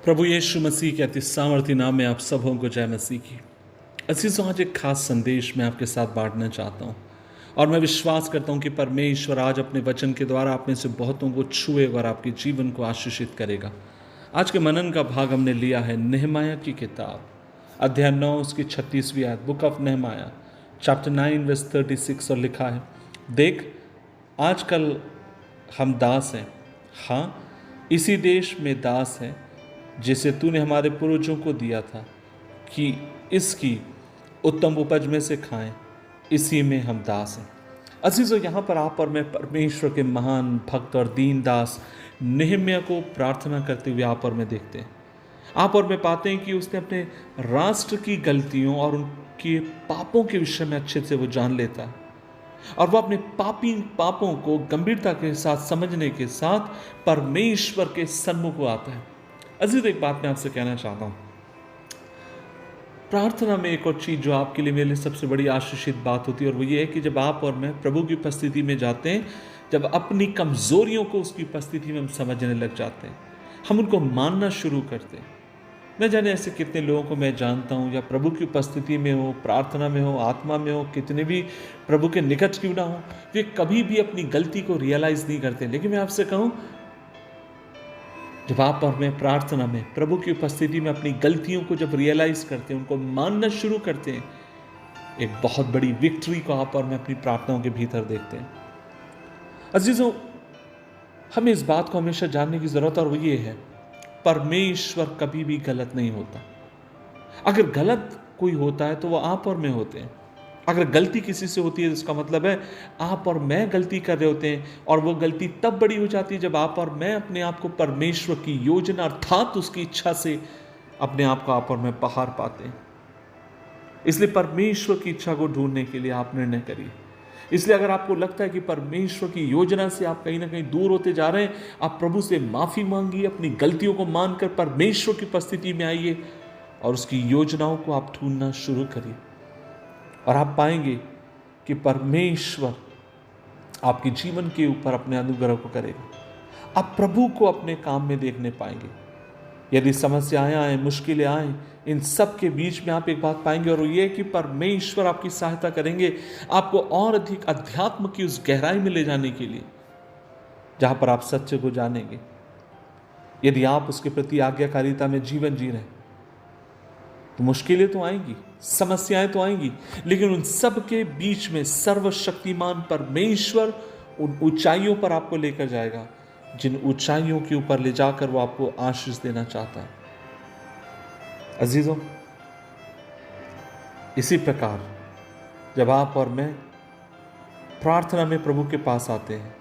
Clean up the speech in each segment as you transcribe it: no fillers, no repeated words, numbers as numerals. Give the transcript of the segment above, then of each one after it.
प्रभु यीशु मसीह के अति सामर्थ्य नाम में आप सबों को जय मसीह की। अजीजों, आज एक खास संदेश मैं आपके साथ बांटना चाहता हूँ और मैं विश्वास करता हूँ कि परमेश्वर आज अपने वचन के द्वारा आप में से बहुतों को छुएगा और आपके जीवन को आशीषित करेगा। आज के मनन का भाग हमने लिया है नेहमाया की किताब, अध्याय 9 उसकी 36वीं आयत, book of Nehemiah chapter 9 verse 36, और लिखा है, देख आजकल हम दास हैं, हाँ इसी देश में दास हैं जिसे तूने हमारे पूर्वजों को दिया था कि इसकी उत्तम उपज में से खाएं, इसी में हम दास हैं। अजीजों, यहाँ पर आप और मैं परमेश्वर के महान भक्त और दीन दास नेहम्याह को प्रार्थना करते हुए आप और मैं देखते हैं। आप और मैं पाते हैं कि उसने अपने राष्ट्र की गलतियों और उनके पापों के विषय में अच्छे से वो जान लेता है और वह अपने पापों को गंभीरता के साथ समझने के साथ परमेश्वर के सन्मुख आता है। अजीज, एक बात मैं आपसे कहना चाहता हूं, प्रार्थना में एक और चीज जो आपके लिए मेरे लिए सबसे बड़ी आशीषित बात होती है, और वो ये है कि जब आप और मैं प्रभु की उपस्थिति में जाते हैं, जब अपनी कमजोरियों को उसकी उपस्थिति में हम समझने लग जाते हैं, हम उनको मानना शुरू करते हैं। मैं जाने ऐसे कितने लोगों को मैं जानता हूं, या प्रभु की उपस्थिति में हो, प्रार्थना में हो, आत्मा में हो, कितने भी प्रभु के निकट क्यों ना हो, वे कभी भी अपनी गलती को रियलाइज नहीं करते। लेकिन मैं आपसे कहूं, जब आप और मैं प्रार्थना में प्रभु की उपस्थिति में अपनी गलतियों को जब रियलाइज करते हैं, उनको मानना शुरू करते हैं, एक बहुत बड़ी विक्ट्री को आप और मैं अपनी प्रार्थनाओं के भीतर देखते हैं। अजीजों, हमें इस बात को हमेशा जानने की जरूरत है, और वो ये है, परमेश्वर कभी भी गलत नहीं होता। अगर गलत कोई होता है तो वो आप और मैं होते हैं। अगर गलती किसी से होती है तो इसका मतलब है आप और मैं गलती कर रहे होते हैं, और वो गलती तब बड़ी हो जाती है जब आप और मैं अपने आप को परमेश्वर की योजना अर्थात उसकी इच्छा से अपने आप को आप और मैं बाहर पाते हैं। इसलिए परमेश्वर की इच्छा को ढूंढने के लिए आप निर्णय करिए। इसलिए अगर आपको लगता है कि परमेश्वर की योजना से आप कहीं ना कहीं दूर होते जा रहे हैं, आप प्रभु से माफी मांगिए, अपनी गलतियों को मानकर परमेश्वर की उपस्थिति में आइए और उसकी योजनाओं को आप ढूंढना शुरू करिए, और आप पाएंगे कि परमेश्वर आपके जीवन के ऊपर अपने अनुग्रह को करेगा। आप प्रभु को अपने काम में देखने पाएंगे। यदि समस्याएं आए, मुश्किलें आए, इन सब के बीच में आप एक बात पाएंगे, और ये कि परमेश्वर आपकी सहायता करेंगे आपको और अधिक अध्यात्म की उस गहराई में ले जाने के लिए जहां पर आप सत्य को जानेंगे। यदि आप उसके प्रति आज्ञाकारिता में जीवन जी रहे हैं तो मुश्किलें तो आएंगी, समस्याएं तो आएंगी, लेकिन उन सब के बीच में सर्वशक्तिमान परमेश्वर उन ऊंचाइयों पर आपको लेकर जाएगा जिन ऊंचाइयों के ऊपर ले जाकर वो आपको आशीष देना चाहता है। अजीजों, इसी प्रकार जब आप और मैं प्रार्थना में प्रभु के पास आते हैं,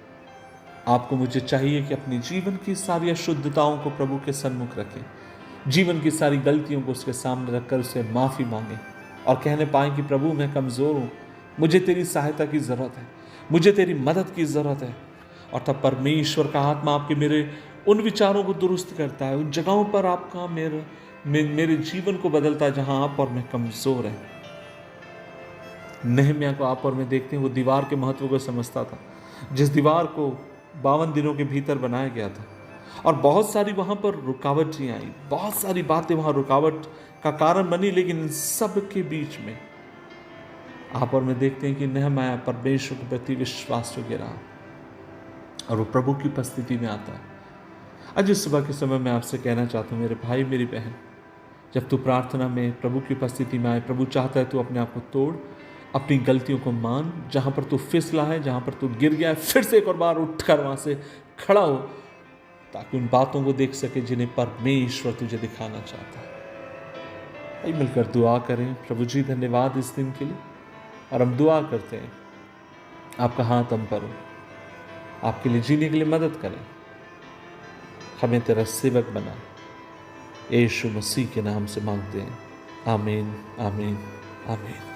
आपको मुझे चाहिए कि अपनी जीवन की सारी अशुद्धताओं को प्रभु के सन्मुख रखें, जीवन की सारी गलतियों को उसके सामने रखकर उससे माफ़ी मांगें और कहने पाएं कि प्रभु मैं कमज़ोर हूँ, मुझे तेरी सहायता की ज़रूरत है, मुझे तेरी मदद की ज़रूरत है। और तब परमेश्वर का आत्मा आपके मेरे उन विचारों को दुरुस्त करता है, उन जगहों पर आपका मेरे जीवन को बदलता है जहाँ आप और मैं कमज़ोर हैं। नेहम्याह को आप और मैं देखते हैं, वो दीवार के महत्व को समझता था, जिस दीवार को 52 दिनों के भीतर बनाया गया था, और बहुत सारी वहाँ पर रुकावटें आई, बहुत सारी बातें वहाँ रुकावट का कारण बनी, लेकिन इन सब के बीच में आप और मैं देखते हैं कि नेहम्याह परमेश्वर के प्रति विश्वास योग्य रहा और वो प्रभु की उपस्थिति में आता है। आज इस सुबह के समय मैं आपसे कहना चाहता हूँ, मेरे भाई मेरी बहन, जब तू प्रार्थना में प्रभु की उपस्थिति में आए, प्रभु चाहता है तू अपने आप को तोड़, अपनी गलतियों को मान, जहाँ पर तू फिसला है, जहाँ पर तू गिर गया है, फिर से एक और बार उठकर वहाँ से खड़ा हो, ताकि उन बातों को देख सके जिन्हें परमेश्वर तुझे दिखाना चाहता है। आइए मिलकर दुआ करें। प्रभु जी, धन्यवाद इस दिन के लिए, और हम दुआ करते हैं आपका हाथ हम पर हो, आपके लिए जीने के लिए मदद करें, हमें तेरा सेवक बना, यीशु मसीह के नाम से मांगते हैं, आमीन आमीन आमीन।